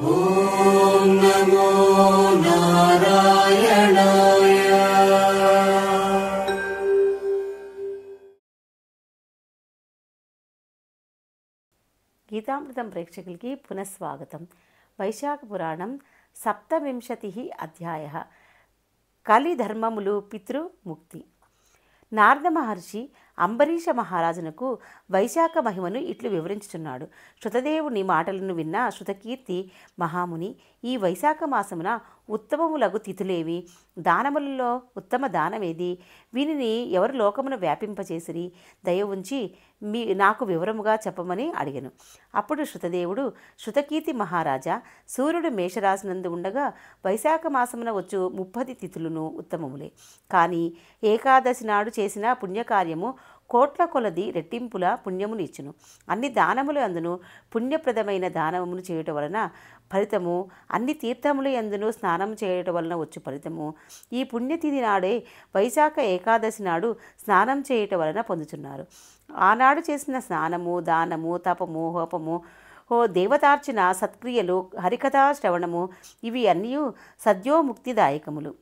ఓం నమో నారాయణాయ. గీతామృతం ప్రేక్షకులకి పునఃస్వాగతం. వైశాఖ పురాణం 17 అధ్యాయ. కలిధర్మములు పితృముక్తి. నారద మహర్షి అంబరీష మహారాజునకు వైశాఖ మహిమను ఇట్లు వివరించుచున్నాడు. శృతదేవుని మాటలను విన్న శృతకీర్తి మహాముని, ఈ వైశాఖ మాసమున ఉత్తమములగు తిథులేవి? దానములలో ఉత్తమ దానమేది? వీనిని ఎవరు లోకమును వ్యాపింపచేసిరి? దయ ఉంచి నాకు వివరముగా చెప్పమని అడిగెను. అప్పుడు శృతదేవుడు, శృతకీర్తి మహారాజా, సూర్యుడు మేషరాశినందు ఉండగా వైశాఖ మాసమున వచ్చు 30 తిథులను ఉత్తమములే. కానీ ఏకాదశి నాడు చేసిన పుణ్యకార్యము కోట్ల కొలది రెట్టింపుల పుణ్యమును ఇచ్చును. అన్ని దానములు అందును పుణ్యప్రదమైన దానమును చేయుట వలన ఫలితము, అన్ని తీర్థములు ఎందును స్నానం చేయటం వలన వచ్చు ఫలితము ఈ పుణ్యతిథి నాడే వైశాఖ ఏకాదశి నాడు స్నానం చేయటం వలన పొందుతున్నారు. ఆనాడు చేసిన స్నానము, దానము, తపము, హోపము, దేవతార్చన, సత్క్రియలు, హరికథా శ్రవణము ఇవి అన్నీ సద్యోముక్తిదాయకములు.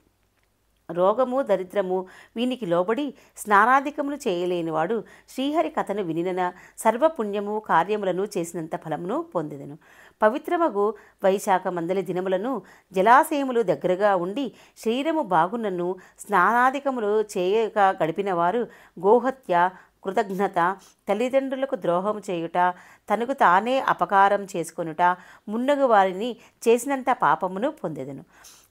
రోగము, దరిద్రము వీనికి లోబడి స్నానాధికములు చేయలేనివాడు శ్రీహరి కథను వినిన సర్వపుణ్యము కార్యములను చేసినంత ఫలమును పొందెదను. పవిత్రమగు వైశాఖ మందలి దినములను జలాశయములు దగ్గరగా ఉండి శరీరము బాగున్నను స్నానాధికములు చేయక గడిపిన వారు గోహత్య, కృతజ్ఞత, తల్లిదండ్రులకు ద్రోహం చేయుట, తనకు తానే అపకారం చేసుకొనుట మున్నగు వారిని చేసినంత పాపమును పొందెదను.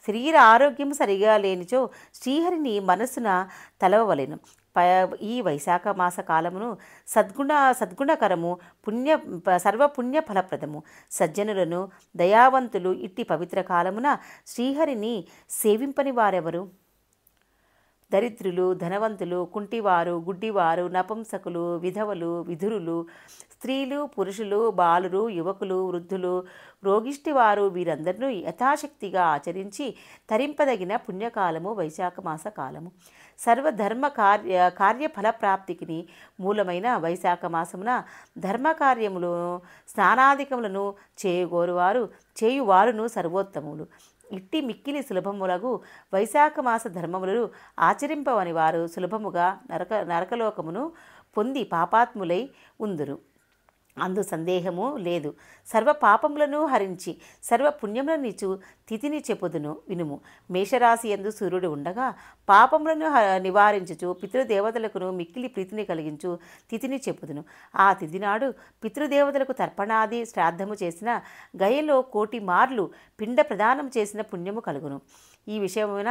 శరీర ఆరోగ్యము సరిగా లేనిచో శ్రీహరిని మనస్సున తలవవలెను. ఈ వైశాఖ మాస కాలమును సద్గుణకరము, సర్వపుణ్య ఫలప్రదము. సజ్జనులను, దయావంతులు ఇట్టి పవిత్ర కాలమున శ్రీహరిని సేవింపని వారెవరు? దరిద్రులు, ధనవంతులు, కుంటివారు, గుడ్డివారు, నపుంసకులు, విధవలు, విధురులు, స్త్రీలు, పురుషులు, బాలురు, యువకులు, వృద్ధులు, రోగిష్టివారు వీరందరినూ యథాశక్తిగా ఆచరించి తరింపదగిన పుణ్యకాలము వైశాఖ మాస కాలము. సర్వధర్మ కార్యఫలప్రాప్తికి మూలమైన వైశాఖ మాసమున ధర్మకార్యములను, స్నానాధికములను చేయువారును సర్వోత్తములు. ఇట్టి మిక్కిలి సులభములగు వైశాఖ మాస ధర్మములను ఆచరింపవని వారు సులభముగా నరకలోకమును పొంది పాపాత్ములై ఉందురు. అందు సందేహము లేదు. సర్వ పాపములను హరించి సర్వ పుణ్యములనిచ్చు తిథిని చెప్పుదును వినుము. మేషరాశి యందు సూర్యుడు ఉండగా పాపములను నివారించుచు పితృదేవతలకు మిక్కిలి ప్రీతిని కలిగించు తిథిని చెప్పుదును. ఆ తిథి నాడు పితృదేవతలకు తర్పణాది శ్రాద్ధము చేసిన గయలో 1,000,000 మార్లు పిండ ప్రదానం చేసిన పుణ్యము కలుగును. ఈ విషయమున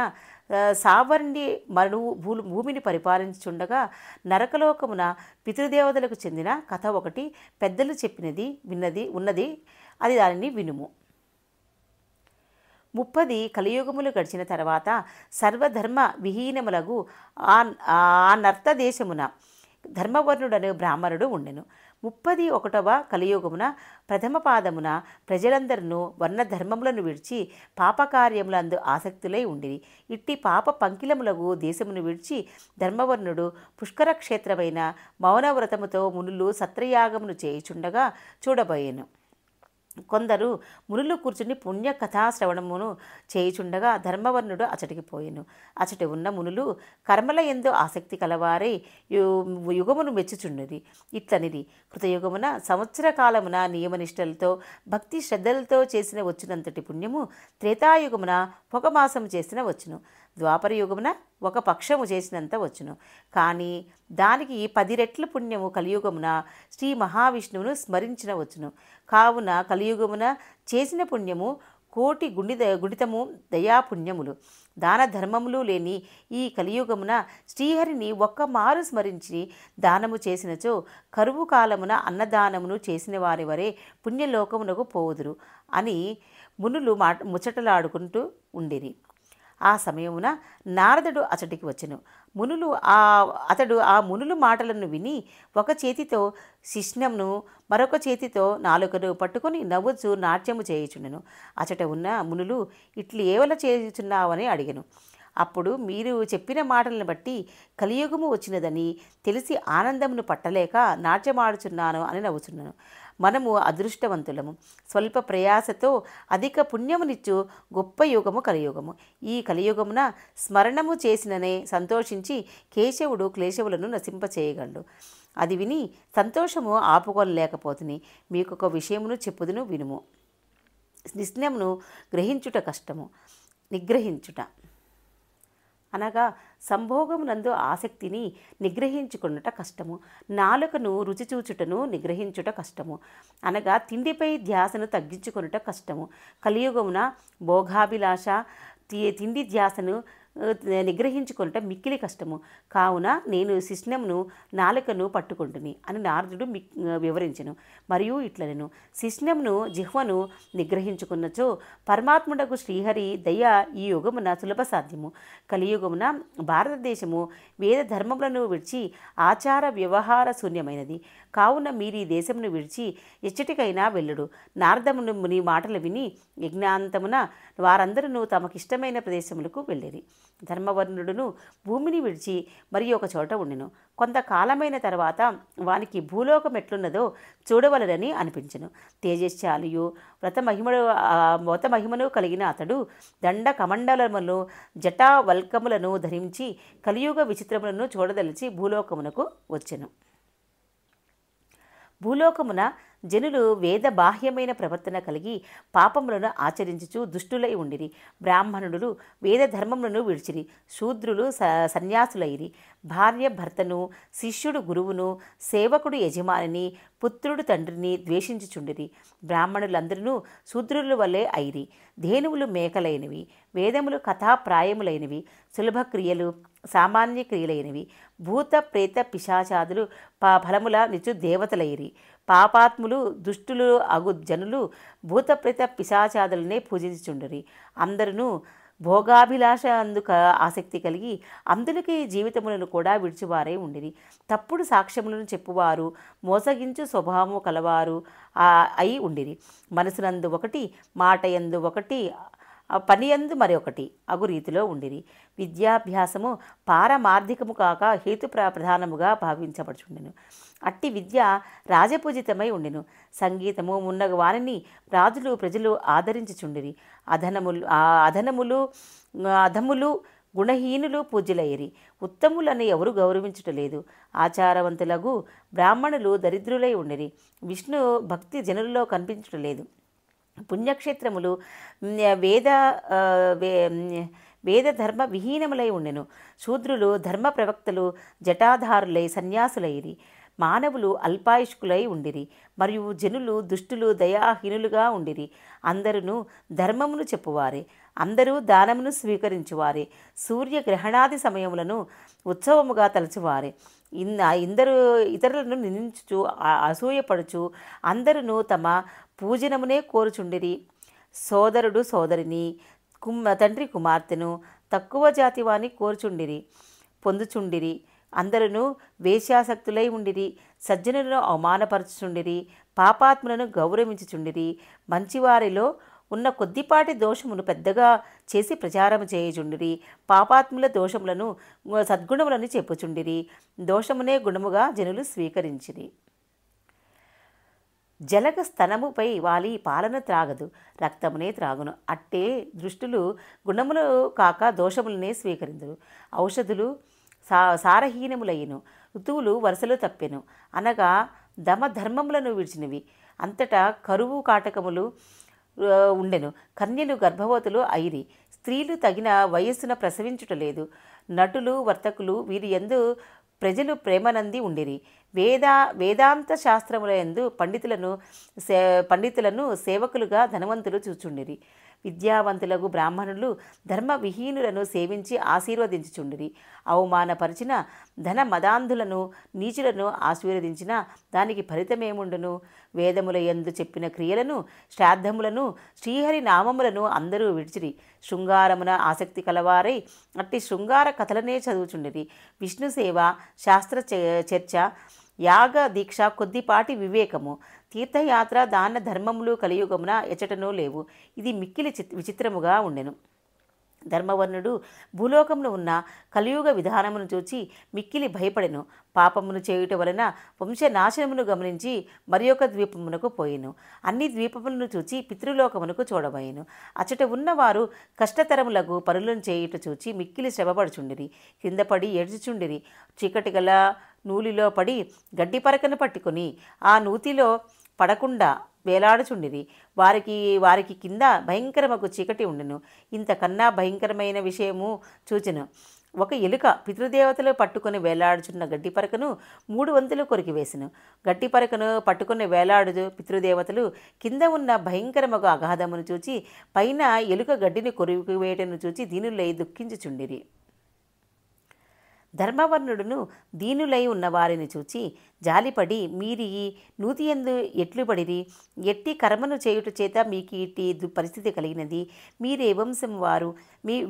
సావర్ణి మనువు భూమిని పరిపాలించుండగా నరకలోకమున పితృదేవతలకు చెందిన కథ ఒకటి పెద్దలు చెప్పినది ఉన్నది అది దానిని వినుము. 30 కలియుగములు గడిచిన తర్వాత సర్వధర్మ విహీనములగు ఆ నర్తదేశమున ధర్మవర్ణుడనే బ్రాహ్మణుడు ఉండెను. 31వ కలియుగమున ప్రథమ పాదమున ప్రజలందరూ వర్ణధర్మములను విడిచి పాపకార్యములందు ఆసక్తులై ఉండిరి. ఇట్టి పాప పంకిలములగు దేశమును విడిచి ధర్మవర్ణుడు పుష్కరక్షేత్రమైన మౌనవ్రతముతో మునులు సత్రయాగమును చేయుచుండగా చూడబోయెను. కొందరు మునులు కూర్చుని పుణ్య కథాశ్రవణమును చేయుచుండగా ధర్మవర్ణుడు అచటికి పోయెను. అచటి ఉన్న మునులు కర్మల యందు ఆసక్తి కలవారై యుగమును మెచ్చుచుండిరి. ఇట్లనిది, కృతయుగమున సంవత్సర కాలమున నియమనిష్టలతో భక్తి శ్రద్ధలతో చేసిన వచ్చినంతటి పుణ్యము త్రేతాయుగమున 1 మాసము చేసిన వచ్చును. ద్వాపర యుగమున 1 పక్షము చేసినంత వచ్చును. కానీ దానికి 10 రెట్ల పుణ్యము కలియుగమున శ్రీ మహావిష్ణువును స్మరించిన వచ్చును. కావున కలియుగమున చేసిన పుణ్యము 1,000,000 గుణితము దయాపుణ్యములు. దాన ధర్మములు లేని ఈ కలియుగమున శ్రీహరిని 1 మారు స్మరించి దానము చేసినచో కరువు కాలమున అన్నదానమును చేసిన వారి వరే పుణ్యలోకమునకు పోవుదురు అని మునులు ముచ్చటలాడుకుంటూ ఉండిరి. ఆ సమయమున నారదుడు అచటికి వచ్చెను. అతడు ఆ మునులు మాటలను విని ఒక చేతితో శిష్ణమును మరొక చేతితో నాలుకను పట్టుకుని నవ్వుచు నాట్యము చేయుచుండెను. అచట ఉన్న మునులు ఇట్లు ఏవల చేయుచున్నావని అడిగెను. అప్పుడు మీరు చెప్పిన మాటలను బట్టి కలియుగము వచ్చినదని తెలిసి ఆనందమును పట్టలేక నాట్యమాడుచున్నాను అని నవ్వుచున్నాను. మనము అదృష్టవంతులము. స్వల్ప ప్రయాసతో అధిక పుణ్యమునిచ్చు గొప్ప యుగము కలియుగము. ఈ కలియుగమున స్మరణము చేసిననే సంతోషించి కేశవుడు క్లేశవులను నశింపచేయగలడు. అది విని సంతోషము ఆపుకొనలేకపోతుని. మీకొక విషయమును చెప్పుదును వినుము. నిశ్చయమును గ్రహించుట కష్టము. నిగ్రహించుట అనగా సంభోగమునందు ఆసక్తిని నిగ్రహించుకున్నట కష్టము. నాలుకను రుచి చూచుటను నిగ్రహించుట కష్టము. అనగా తిండిపై ధ్యాసను తగ్గించుకొనుట కష్టము. కలియుగమున భోగాభిలాష తిండి ధ్యాసను నిగ్రహించుకొనుట మిక్కిలి కష్టము. కావున నేను శిష్ణమును నాలుకను పట్టుకుంటుని అని నారదుడు వివరించెను. మరియు ఇట్లనెను, శిష్ణమును జిహ్వను నిగ్రహించుకున్నచో పరమాత్ముడకు శ్రీహరి దయ ఈ యుగమున సులభ సాధ్యము. కలియుగమున భారతదేశము వేద ధర్మములను విడిచి ఆచార వ్యవహార శూన్యమైనది. కావున మీరు ఈ దేశమును విడిచి ఎచ్చటికైనా వెళ్ళుడు. నారదమును ముని మాటలు విని యజ్ఞాంతమున వారందరూ తమకిష్టమైన ప్రదేశములకు వెళ్ళిరి. ధర్మవర్ణుడును భూమిని విడిచి మరి ఒక చోట ఉండెను. కొంతకాలమైన తర్వాత వానికి భూలోకం ఎట్లున్నదో చూడవలనని అనిపించెను. తేజశ్శాలియు వ్రతమహిమను కలిగిన అతడు దండ కమండలములను జటా వల్కములను ధరించి కలియుగ విచిత్రములను చూడదలిచి భూలోకమునకు వచ్చెను. భూలోకమున జనులు వేద బాహ్యమైన ప్రవర్తన కలిగి పాపములను ఆచరించుచు దుష్టులై ఉండిరి. బ్రాహ్మణులు వేద ధర్మములను విడిచిరి. శూద్రులు సన్యాసులైరి. భార్య భర్తను, శిష్యుడు గురువును, సేవకుడు యజమానిని, పుత్రుడు తండ్రిని ద్వేషించుచుండిరి. బ్రాహ్మణులందరూ శూద్రుల వల్లే అయిరి. ధేనువులు మేకలైనవి, వేదములు కథాప్రాయములైనవి, సులభ క్రియలు సామాన్య క్రియలైనవి. భూత ప్రేత పిశాచాదులు ఫలముల నిచ్చు దేవతలైరి. పాపాత్ములు దుష్టులు అగు జనులు భూత ప్రేత పిశాచాదులనే పూజించుచుండరి. అందరూ భోగాభిలాష అందుక ఆసక్తి కలిగి అందులకి జీవితములను కూడా విడిచివారే ఉండిరి. తప్పుడు సాక్ష్యములను చెప్పువారు, మోసగించు స్వభావము కలవారు అయి ఉండిరి. మనసునందు ఒకటి, మాట యందు ఒకటి, పనియందు మరొకటి అగు రీతిలో ఉండిరి. విద్యాభ్యాసము పారమార్థికము కాక హేతు ప్రధానముగా భావించబడుచుండెను. అట్టి విద్య రాజపూజితమై ఉండెను. సంగీతము మున్నగు వానిని రాజులు ప్రజలు ఆదరించుచుండిరి. అధములు గుణహీనులు పూజ్యులయ్యిరి. ఉత్తములని ఎవరు గౌరవించుటలేదు. ఆచారవంతులకు బ్రాహ్మణులు దరిద్రులై ఉండిరి. విష్ణు భక్తి జనులలో కనిపించుటలేదు. పుణ్యక్షేత్రములు వేద ధర్మ విహీనములై ఉండెను. శూద్రులు ధర్మ ప్రవక్తలు జటాధారులై సన్యాసులైరి. మానవులు అల్పాయుష్కులై ఉండిరి. మరియు జనులు దుష్టులు దయాహీనులుగా ఉండిరి. అందరూ ధర్మమును చెప్పువారే. అందరూ దానమును స్వీకరించువారే. సూర్యగ్రహణాది సమయములను ఉత్సవముగా తలచువారే. ఇతరులను నిందించుచు అసూయపడుచు అందరూ తమ పూజనమునే కోరుచుండిరి. సోదరుడు సోదరిని, తండ్రి కుమార్తెను తక్కువ జాతి వాని కోరుచుండిరి పొందుచుండిరి. అందరూ వేశ్యాసక్తులై ఉండిరి. సజ్జనులను అవమానపరచుచుండిరి. పాపాత్ములను గౌరవించుచుండిరి. మంచివారిలో ఉన్న కొద్దిపాటి దోషమును పెద్దగా చేసి ప్రచారము చేయుచుండిరి. పాపాత్ముల దోషములను సద్గుణములని చెప్పుచుండిరి. దోషమునే గుణముగా జనులు స్వీకరించిరి. జలగ స్తనముపై వాలి పాలన త్రాగదు, రక్తమునే త్రాగును. అట్టే దృష్టులు గుణములు కాక దోషములనే స్వీకరించరు. ఔషధులు సారహీనములయ్యను. ఋతువులు వరుసలు తప్పెను అనగా ధర్మములను విడిచినవి. అంతటా కరువు కాటకములు ఉండెను. కన్యలు గర్భవతులు అయిరి. స్త్రీలు తగిన వయస్సున ప్రసవించుటలేదు. నటులు వర్తకులు వీరి యందు ప్రజలు ప్రేమనంది ఉండిరి. వేదాంత శాస్త్రముల యందు పండితులను సేవకులుగా ధనవంతులు చూచుండిరి. విద్యావంతులకు బ్రాహ్మణులు ధర్మ విహీనులను సేవించి ఆశీర్వదించుచుండిరి. అవమానపరిచిన ధన మదాంధులను నీచులను ఆశీర్వదించిన దానికి ఫలితమేముండును? వేదముల యందు చెప్పిన క్రియలను, శ్రాద్ధములను, శ్రీహరి నామములను అందరూ విడిచిరి. శృంగారమున ఆసక్తి కలవారై అట్టి శృంగార కథలనే చదువుచుండిరి. విష్ణు సేవ, శాస్త్ర చర్చ, యాగ దీక్ష, కొద్దిపాటి వివేకము, తీర్థయాత్ర, దాన ధర్మములు కలియుగమున ఎచటనూ లేవు. ఇది మిక్కిలి విచిత్రముగా ఉండెను. ధర్మవర్ణుడు భూలోకంలో ఉన్న కలియుగ విధానమును చూచి మిక్కిలి భయపడెను. పాపమును చేయుట వలన వంశనాశనమును గమనించి మరి ఒక ద్వీపమునకు పోయెను. అన్ని ద్వీపములను చూచి పితృలోకమునకు చూడబోయెను. అచట ఉన్నవారు కష్టతరములకు పనులను చేయుట చూచి మిక్కిలి శ్రమపడుచుండిరి. కింద పడి ఏడ్చుచుండిరి. చీకటి గల నూలిలో పడి గడ్డి పరకను పట్టుకొని ఆ నూతిలో పడకుండా వేలాడుచుండిరి. వారికి కింద భయంకరమగు చీకటి ఉండెను. ఇంతకన్నా భయంకరమైన విషయము చూచెను. ఒక ఎలుక పితృదేవతలు పట్టుకుని వేలాడుచున్న గడ్డి పరకను 3 వంతులు కొరికివేసెను. గడ్డి పరకను పట్టుకుని వేలాడు పితృదేవతలు కింద ఉన్న భయంకరమగు అగాధమును చూచి పైన ఎలుక గడ్డిని కొరికివేయటను చూచి దీనులై దుఃఖించుచుండిరి. ధర్మవర్ణుడును దీనులై ఉన్నవారిని చూచి జాలిపడి మీరి నూతియందు ఎట్లు పడిరి, ఎట్టి కర్మను చేయుట చేత మీకు ఇట్టి పరిస్థితి కలిగినది, మీరే వంశం వారు,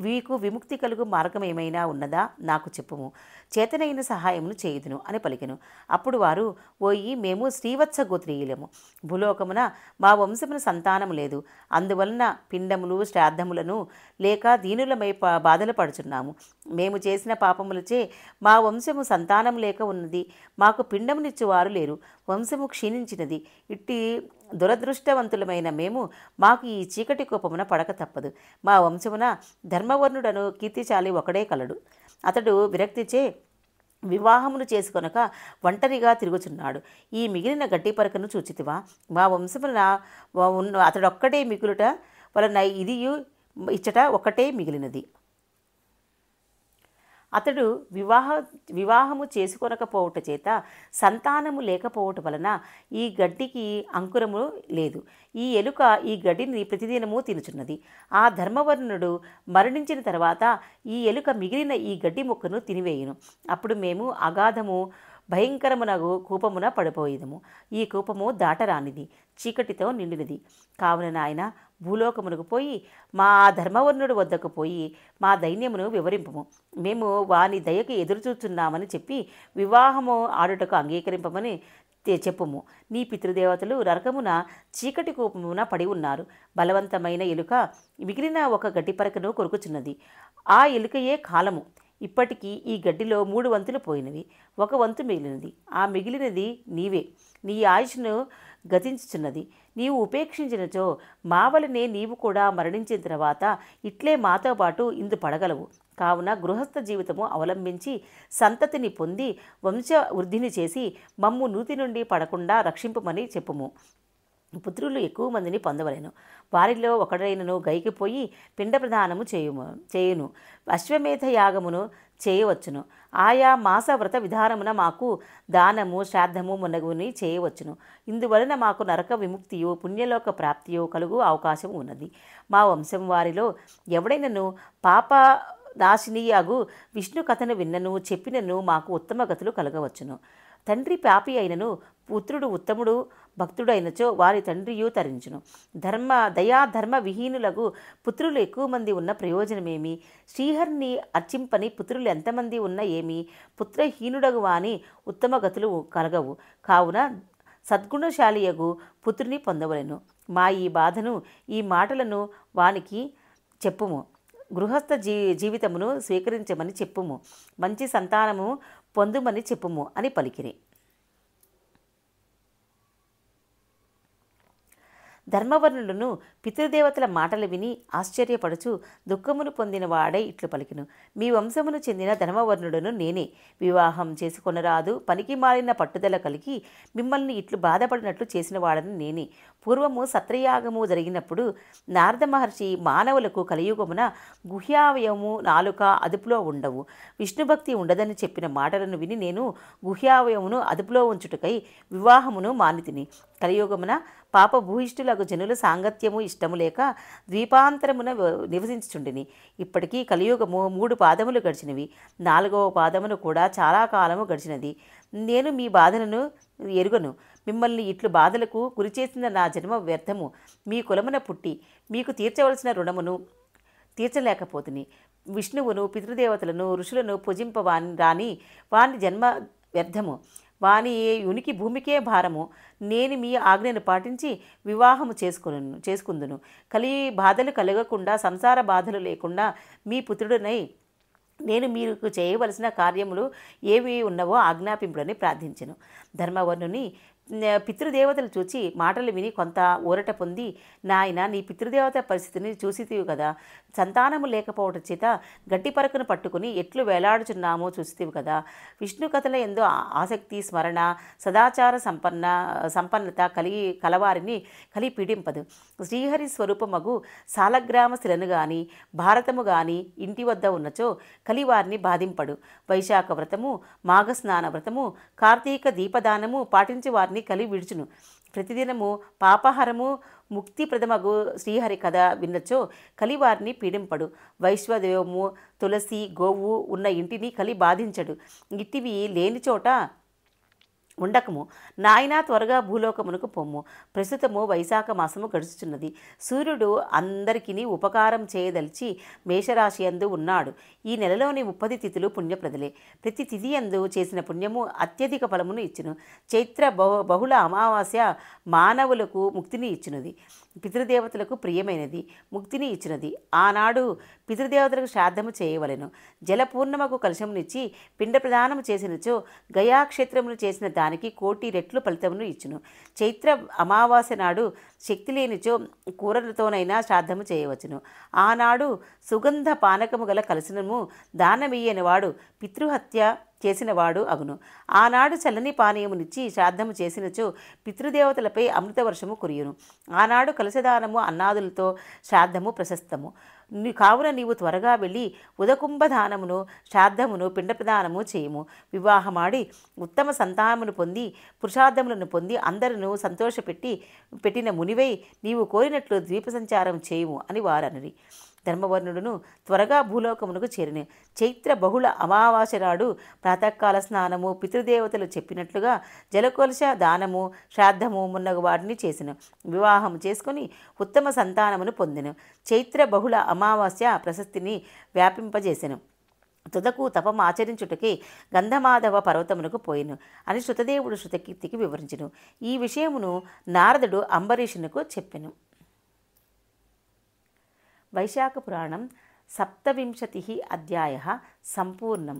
మీకు విముక్తి కలుగు మార్గం ఏమైనా ఉన్నదా నాకు చెప్పుము, చేతనైన సహాయమును చేయుదును అని పలికెను. అప్పుడు వారు ఓయి మేము శ్రీవత్స గోత్రీయులము, భూలోకమున మా వంశమున సంతానము లేదు, అందువలన పిండములు శ్రాద్ధములను లేక దీనులమై బాధలు పడుచున్నాము. మేము చేసిన పాపములచే మా వంశము సంతానం లేక ఉన్నది, మాకు పిండమునిచ్చువారు లేరు, వంశము క్షీణించినది. ఇట్టి దురదృష్టవంతులమైన మేము మాకు ఈ చీకటి కోపమున పడక తప్పదు. మా వంశమున ధర్మవర్ణుడను కీర్తిశాలి ఒకడే కలడు. అతడు విరక్తిచే వివాహమును చేసుకొనక ఒంటరిగా తిరుగుచున్నాడు. ఈ మిగిలిన గడ్డి పరకను చూచితివా? మా వంశమున అతడొక్కడే మిగులుట వలన ఇది ఇచ్చట ఒక్కటే మిగిలినది. అతడు వివాహము చేసుకొనకపోవట చేత సంతానము లేకపోవట వలన ఈ గడ్డికి అంకురము లేదు. ఈ ఎలుక ఈ గడ్డిని ప్రతిదినము తినుచున్నది. ఆ ధర్మవర్ణుడు మరణించిన తర్వాత ఈ ఎలుక మిగిలిన ఈ గడ్డి ముక్కను తినివేయును. అప్పుడు మేము అగాధము భయంకరమునగు కూపమున పడిపోయేదము. ఈ కూపము దాటరానిది, చీకటితో నిండినది. కావున నాయన భూలోకమునకు పోయి మా ధర్మవర్ణుడు వద్దకు పోయి మా దైన్యమును వివరింపము. మేము వాని దయకి ఎదురుచూచున్నామని చెప్పి వివాహము ఆడుటకు అంగీకరింపమని చెప్పుము. నీ పితృదేవతలు నరకమున చీకటి కూపమున పడి ఉన్నారు. బలవంతమైన ఎలుక మిగిలిన ఒక గడ్డి పరకను కొరుకుచున్నది. ఆ ఎలుకయే కాలము. ఇప్పటికీ ఈ గడ్డిలో 3 వంతులు పోయినవి, 1 వంతు మిగిలినది. ఆ మిగిలినది నీవే. నీ ఆయుష్ను గతించుచున్నది. నీవు ఉపేక్షించినచో మా వలనే నీవు కూడా మరణించిన తర్వాత ఇట్లే మాతో పాటు ఇందు పడగలవు. కావున గృహస్థ జీవితము అవలంబించి సంతతిని పొంది వంశ వృద్ధిని చేసి మమ్ము నూతి నుండి పడకుండా రక్షింపమని చెప్పుము. పుత్రులు ఎక్కువ మందిని పొందవలెను. వారిలో ఒకడైనను గైకిపోయి పిండ ప్రదానము చేయును. అశ్వమేధ యాగమును చేయవచ్చును. ఆయా మాస వ్రత విధానమున మాకు దానము శ్రాద్ధము మున్నగుని చేయవచ్చును. ఇందువలన మాకు నరక విముక్తియు పుణ్యలోక ప్రాప్తియు కలుగు అవకాశం ఉన్నది. మా వంశం వారిలో ఎవడైనను పాప నాశినియాగు విష్ణు కథను విన్నను చెప్పినను మాకు ఉత్తమ గతులు కలగవచ్చును. తండ్రి పాపి అయినను పుత్రుడు ఉత్తముడు భక్తుడైనచో వారి తండ్రియు తరించును. దయాధర్మ విహీనులకు పుత్రులు ఎక్కువ మంది ఉన్న ప్రయోజనమేమి? శ్రీహరిని అర్చింపని పుత్రులు ఎంతమంది ఉన్న ఏమి? పుత్రహీనుడగు వాని ఉత్తమ గతులు కలగవు. కావున సద్గుణశాలియగు పుత్రుని పొందవలెను. మా ఈ బాధను ఈ మాటలను వానికి చెప్పుము. గృహస్థ జీవితమును స్వీకరించమని చెప్పుము. మంచి సంతానము పొందుమని చెప్పుము అని పలికిరి. ధర్మవర్ణులను పితృదేవతల మాటలు విని ఆశ్చర్యపడుచు దుఃఖమును పొందిన వాడై ఇట్లు పలికిను. మీ వంశమును చెందిన ధర్మవర్ణుడును నేనే. వివాహం చేసుకొనరాదు పనికి మాలిన పట్టుదల కలిగి మిమ్మల్ని ఇట్లు బాధపడినట్లు చేసిన వాడని నేనే. పూర్వము సత్రయాగము జరిగినప్పుడు నారద మహర్షి మానవులకు కలియుగమున గుహ్యావయవము నాలుక అదుపులో ఉండవు, విష్ణుభక్తి ఉండదని చెప్పిన మాటలను విని నేను గుహ్యావయమును అదుపులో ఉంచుటకై వివాహమును మానితిని. కలియుగమున పాపభూయిష్ఠులకు జనుల సాంగత్యము ఇష్టము లేక ద్వీపాంతరమున నివసించుచుండిని. ఇప్పటికీ కలియుగము 3 పాదములు గడిచినవి. 4వ పాదమును కూడా చాలా కాలము గడిచినది. నేను మీ బాధలను ఎరుగను. మిమ్మల్ని ఇట్లు బాధలకు గురిచేసిన నా జన్మ వ్యర్థము. మీ కులమున పుట్టి మీకు తీర్చవలసిన రుణమును తీర్చలేకపోతుని. విష్ణువును పితృదేవతలను ఋషులను పూజింపవాని రాని వాని జన్మ వ్యర్థము. వాని ఉనికి భూమికే భారము. నేను మీ ఆజ్ఞను పాటించి వివాహము చేసుకుందును. బాధలు కలగకుండా, సంసార బాధలు లేకుండా మీ పుత్రుడినై నేను మీకు చేయవలసిన కార్యములు ఏవి ఉన్నవో ఆజ్ఞాపింపుడని ప్రార్థించెను. ధర్మవర్ణుని పితృదేవతలు చూచి మాటలు విని కొంత ఊరట పొంది, నాయన నీ పితృదేవత పరిస్థితిని చూసితివి కదా, సంతానము లేకపోవట చేత గట్టి పరకను పట్టుకుని ఎట్లు వేలాడుచున్నామో చూసితివి కదా. విష్ణు కథల ఎందు ఆసక్తి, స్మరణ, సదాచార సంపన్నత కలవారిని పీడింపదు. శ్రీహరి స్వరూపమగు సాలగ్రామ శిలను గాని భారతము గాని ఇంటి వద్ద ఉన్నచో కలివారిని బాధింపడు. వైశాఖ వ్రతము, మాఘస్నాన వ్రతము, కార్తీక దీపదానము పాటించి వారిని కలి విడుచును. ప్రతిదినము పాపహరము ముక్తిప్రదమగు శ్రీహరి కథ విన్నచో కలివారిని పీడింపడు. వైశ్వదేవము, తులసి, గోవు ఉన్న ఇంటిని కలి బాధించడు. ఇట్టివి లేని చోట ఉండకము. నాయనా త్వరగా భూలోకమునకు పొమ్ము. ప్రస్తుతము వైశాఖ మాసము గడుచుచున్నది. సూర్యుడు అందరికీ ఉపకారం చేయదలిచి మేషరాశి యందు ఉన్నాడు. ఈ నెలలోని 30 తిథులు పుణ్యప్రదలే. ప్రతి తిథి యందు చేసిన పుణ్యము అత్యధిక ఫలమును ఇచ్చును. చైత్ర బహుళ అమావాస్య మానవులకు ముక్తిని ఇచ్చినది, పితృదేవతలకు ప్రియమైనది, ముక్తిని ఇచ్చినది. ఆనాడు పితృదేవతలకు శ్రాద్ధము చేయవలెను. జలపూర్ణమకు కలశమునిచ్చి పిండ ప్రదానము చేసినచో గయాక్షేత్రమును చేసిన దానికి 1,000,000 రెట్లు ఫలితమును ఇచ్చును. చైత్ర అమావాస్య నాడు శక్తి లేనిచో కూరలతోనైనా శ్రాద్ధము చేయవచ్చును. ఆనాడు సుగంధ పానకము గల కలశము దానమియ్యనివాడు పితృహత్య చేసినవాడు అగును. ఆనాడు చల్లని పానీయమునిచ్చి శ్రాద్ధము చేసినచో పితృదేవతలపై అమృత వర్షము కురియును. ఆనాడు కలశదానము అన్నాదులతో శ్రాద్ధము ప్రశస్తము. కావున నీవు త్వరగా వెళ్ళి ఉదకుంభదానమును, శ్రాద్ధమును, పిండ ప్రదానము చేయుము. వివాహమాడి ఉత్తమ సంతానమును పొంది పురుషార్థములను పొంది అందరినూ పెట్టిన మునివై నీవు కోరినట్లు ద్వీప సంచారం చేయుము అని వారనరి. ధర్మవర్ణుడును త్వరగా భూలోకమునకు చేరిన. చైత్ర బహుళ అమావాస్య నాడు ప్రాతకాల స్నానము, పితృదేవతలు చెప్పినట్లుగా జలకొలశ దానము, శ్రాద్ధము మున్నగు వాటిని చేసిన. వివాహం చేసుకుని ఉత్తమ సంతానమును పొందెను. చైత్ర బహుళ అమావాస్య ప్రశస్తిని వ్యాపింపజేసెను. తుదకు తపము ఆచరించుటకి గంధమాధవ పర్వతమునకు పోయిను అని శృతదేవుడు శృతకీర్తికి వివరించెను. ఈ విషయమును నారదుడు అంబరీషునకు చెప్పెను. వైశాఖ పురాణం 27 అధ్యాయः సంపూర్ణం.